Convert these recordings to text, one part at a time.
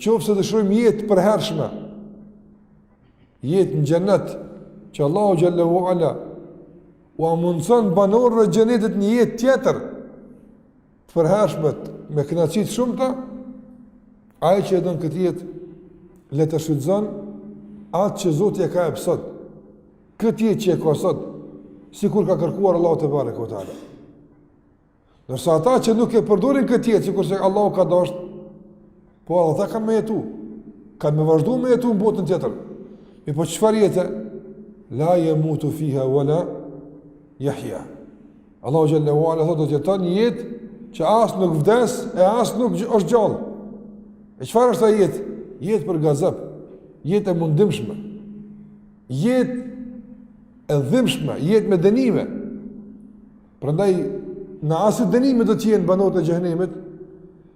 qoftë se dëshirojmë jetë përhershme, jetë në xhenet, që Allahu xhallahu ala u mundson banorëve të xhenetit një jetë tjetër të përhershme me kënaqësi të shumta, ai që e don këtë jetë le të shfrytëzon atë që Zoti e ka jep sot, këtë jetë që e ka sot, sikur ka kërkuar Allahu te bareke ve teala. Nërsa ata që nuk e përdorin këtë jetë, sikur se Allahu ka dashur, po ata kanë me jetu, kanë me vazhdu me jetu në botën tjetër. E po çfarë jetë? La yamutu fiha wala yahya. Allahu xhallahu ala thotë do të jeton një jetë që as nuk vdes e as nuk është gjallë. E çfarë është ai jetë? Jetë për gazep, jetë e mundimshme, jetë e dhimbshme, jetë me dënime. Prandaj në asë dënime do të jenë banorët e xhenemit,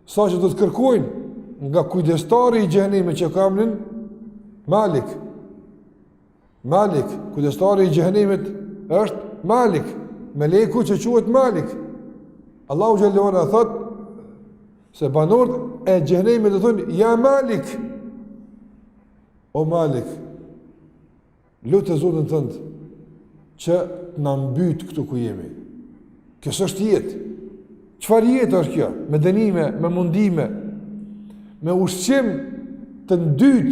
sa që do të kërkojnë nga kujdestari i xhenemit që ka emrin Malik. Malik, kujdestari i xhenemit është Malik, meleku që quhet Malik. Allahu xhallahu ala thot se banorët e xhenemit do thonë ja Malik. O Malik, lutë Zotin tënd që na mbyt këtu ku jemi. Kjo është jetë. Çfarë jetë është kjo? Me dënime, me mundime, me ushqim të ndyt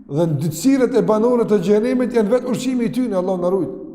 dhe ndërsirat e banorëve të xhenemit janë vetë ushqimi i tyre, Allah na ruaj.